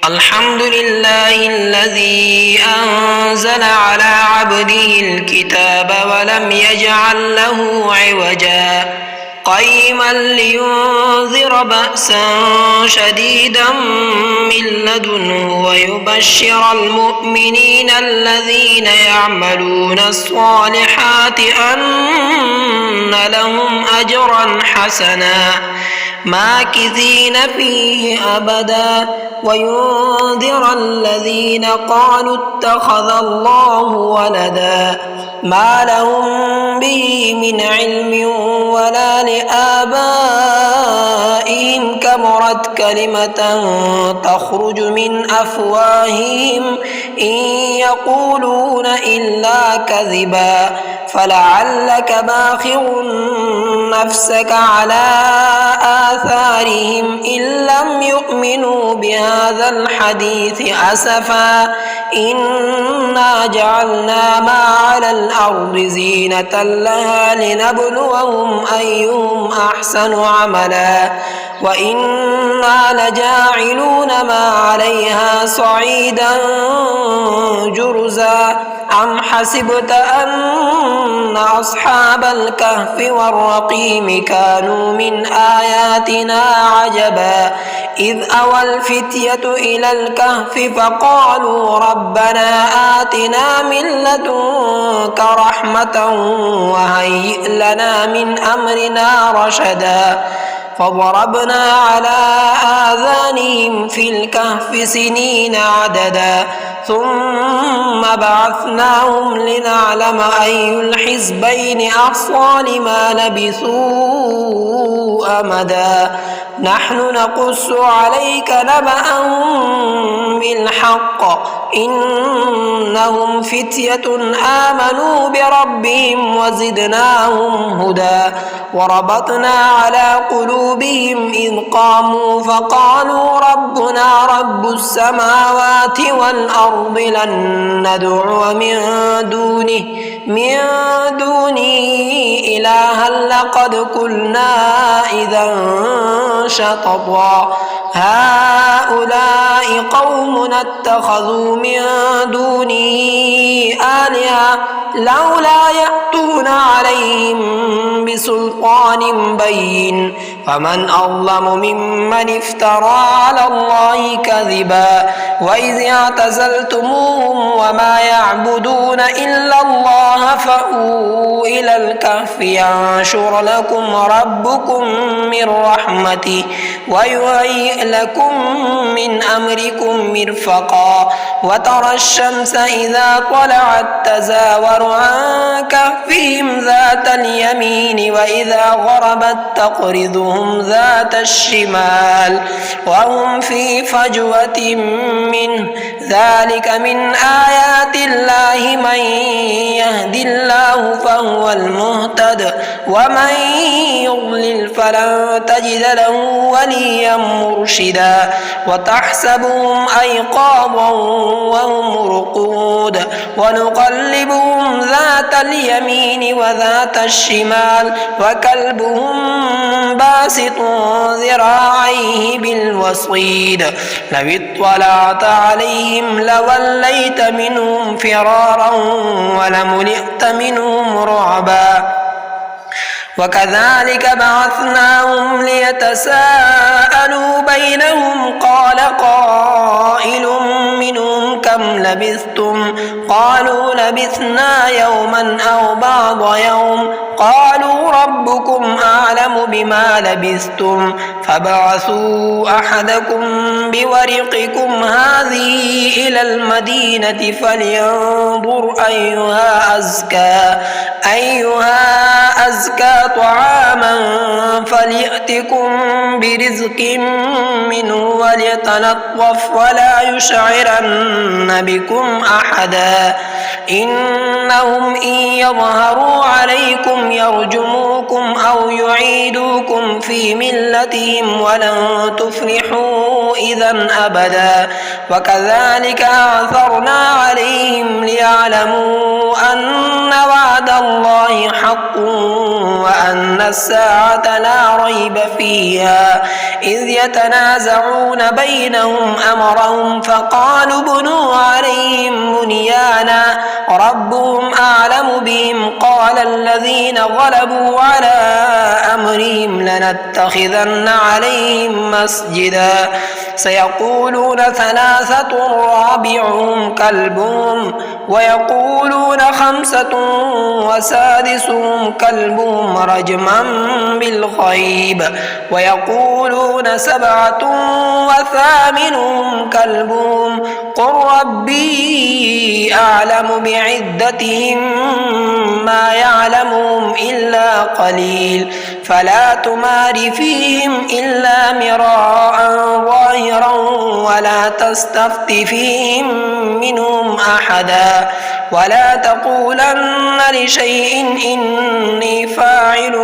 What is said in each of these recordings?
الحمد لله الذي أنزل على عبده الكتاب ولم يجعل له عوجا قيما لينذر بأسا شديدا من لدنه ويبشر المؤمنين الذين يعملون الصالحات أن لهم أجرا حسنا ماكثين فيه أبدا وينذر الذين قالوا اتخذ الله ولدا ما لهم به من علم ولا لآبائهم كبرت كلمة تخرج من أفواههم إن يقولون إلا كذبا فلعلك باخع نفسك على آثارهم إن لم يؤمنوا بهذا الحديث أسفا إنا جعلنا ما على الأرض زينة لها لنبلوهم أيهم أحسن عملا وإنا لجاعلون ما عليها صعيدا جرزا أم حسبت أن أصحاب الكهف والرقيم كانوا من آياتنا عجبا إذ أوى الفتية إلى الكهف فقالوا ربنا آتنا من لدنك رحمة وهيئ لنا من أمرنا رشدا فضربنا على آذانهم في الكهف سنين عددا ثم بعثناهم لنعلم أي الحزبين أحصى لما لبثوا أمدا نحن نقص عليك نبأهم بالحق إنهم فتية آمنوا بربهم وزدناهم هدى وربطنا على قلوبهم إذ قاموا فقالوا ربنا رب السماوات والأرض لن ندعو من دونه إلها لقد قلنا إذا شططا هؤلاء قوم اتخذوا من دونه آلهة لولا يأتون عليهم بسلطان بين فمن أظلم ممن افترى على الله كذبا وإذ اعتزلتموهم وما يعبدون إلا الله فأووا إلى الكهف ينشر لكم ربكم من رحمته ويهيئ لكم من أمركم مرفقا وترى الشمس إذا طلعت تزاور عن كهفهم ذات اليمين وإذا غربت تقرضهم ذات الشمال وهم في فجوة منه ذلك من آيات الله من يهد الله فهو المهتد ومن يضلل فلن تجد له وليا مرشدا وتحسبهم أيقاظا وهم رقود ونقلبهم ذات اليمين وذات الشمال وكلبهم باسط ذراعيه بالوصيد لو اطلعت عليهم لوليت منهم فرارا ولملئت منهم رعبا وكذلك بعثناهم ليتساءلوا بينهم قال قائل منهم كم لبثتم قالوا لبثنا يوما أو بعض يوم قالوا ربكم أعلم بما لبثتم فابعثوا أحدكم بورقكم هذه إلى المدينة فلينظر أيها أزكى طعاما فليأتكم برزق منه وليتلطف ولا يشعرن بكم أحدا إنهم إن يظهروا عليكم يرجموكم أو يعيدوكم في ملتهم ولن تفلحوا إذا أبدا وكذلك أعثرنا عليهم ليعلموا أن وعد الله حق وأن الساعة لا ريب فيها إذ يتنازعون بينهم أمرهم فقالوا بنوا عليهم بنيانا ربهم أعلم بهم قال الذين غلبوا على أمرهم لنتخذن عليهم مسجدا سيقولون ثلاثة رابعهم كلبهم ويقولون خمسة وسادسهم كلبهم رجما بالغيب ويقولون سبعة وثامنهم كلبهم قل ربي أعلم بعدتهم ما يعلمهم إلا قليل فلا تمار فيهم إلا مراء ظاهرا ولا تستفت فيهم منهم أحدا ولا تقولن لشيء إني فاعل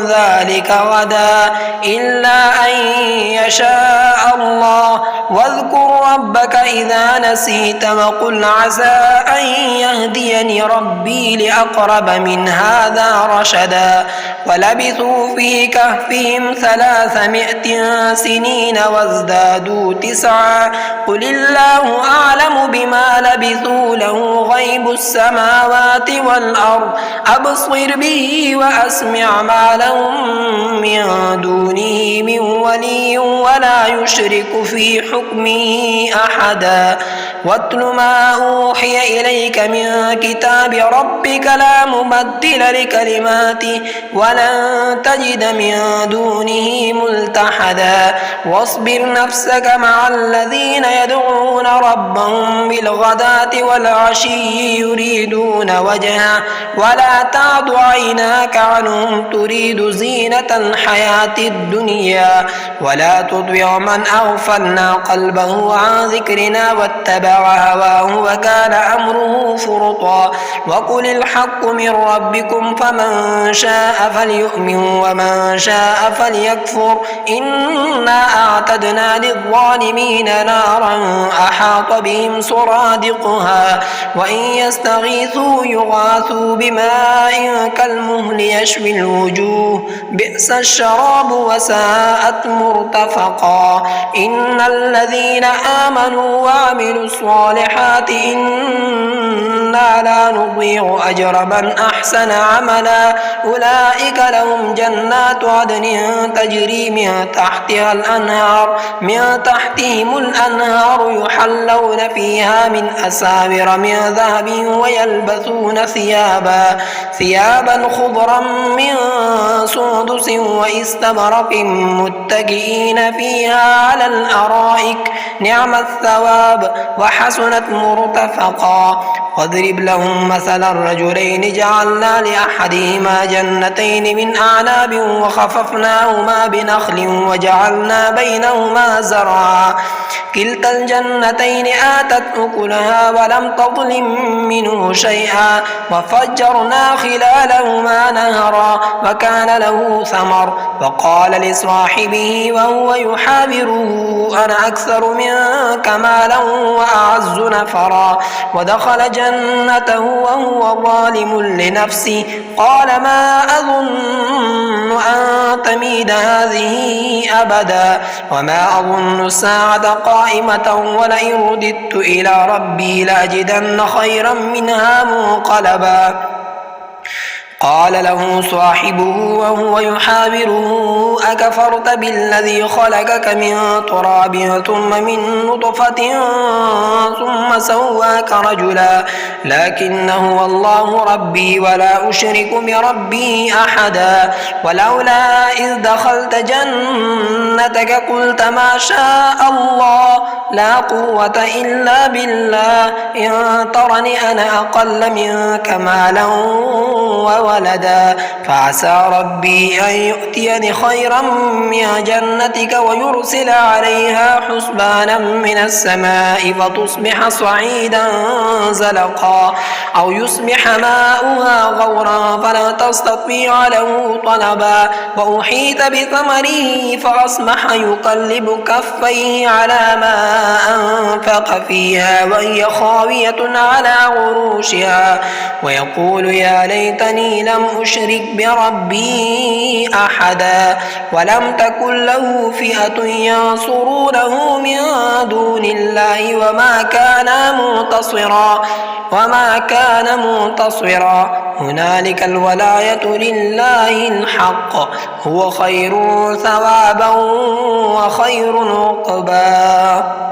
ذلك غدا إلا أن يشاء الله واذكر ربك إذا نسيت وقل عسى أن يهديني ربي لأقرب من هذا رشدا ولبثوا في كهفهم 300 سنين وازدادوا 9 قل الله أعلم بما لبثوا له غيب السماوات والأرض أبصر به وأسمع ما لهم من دونه من ولي ولا يشرك في حكمه أحدا واتل ما أوحي إليك من كتاب ربك لا مبدل لكلماته ولن تجد من دونه ملتحدا واصبر نفسك مع الذين يدعون ربهم بالغداة والعشي يريدون وجهه ولا تعد عيناك عنهم تريد زينة الحياة الدنيا ولا تطع من أغفلنا قلبه عن ذكرنا واتبع هواه وكان أمره فرطا وقل الحق من ربكم فمن شاء فليؤمن ومن شاء فليكفر إنا أعتدنا للظالمين نارا أحاط بهم سرادقها وإن يستغيثوا يغاثوا بماء كالمهل يشوي الوجوه بئس الشراب وساءت مرتفقا إن الذين آمنوا وعملوا الصالحات إنا لا نضيع أجر من أحسن عملا أولئك لهم جنات عدن تجري من تحتهم الأنهار يحلون فيها من أساور من ذهب ويلبسون ثيابا خضرا من سندس واستبرق متكئين فيها على الأرائك نعم الثواب وحسنت مرتفقا واضرب لهم مثل الرجلين جعلنا لأحدهما جنتين من أعناب وخففناهما بنخل وجعلنا بينهما زرعا كلتا الجنتين آتت أكلها ولم تظلم منه شيئا وفجرنا خلالهما نهرا وكان له ثمر وقال لصاحبه وهو يحاوره أنا أكثر منك مالا وأعز نفرا ودخل جنته وهو ظالم لنفسه قال ما أظن أن تميد هذه أبدا وما أظن الساعة قائمة ولئن رددت إلى ربي لأجدن خيرا منها منقلبا قال له صاحبه وهو يحاوره أكفرت بالذي خلقك من تراب ثم من نطفة ثم سواك رجلا لكن هو الله ربي ولا أشرك بربي أحدا ولولا إذ دخلت جنتك قلت ما شاء الله لا قوة إلا بالله إن ترني أنا أقل منك مالا وولدا فعسى ربي أن يؤتيني خيرا من جنتك ويرسل عليها حسبانا من السماء فتصبح صعيدا زلقا أو يصبح ماؤها غورا فلا تستطيع له طلبا وأحيط بثمره فأصبح يقلب كفيه على ما أنفق غرق فيها وهي خاوية على عروشها ويقول يا ليتني لم أشرك بربي أحدا ولم تكن له فئة ينصرونه من دون الله وما كان منتصرا هنالك الولاية لله الحق هو خير ثوابا وخير عقبا.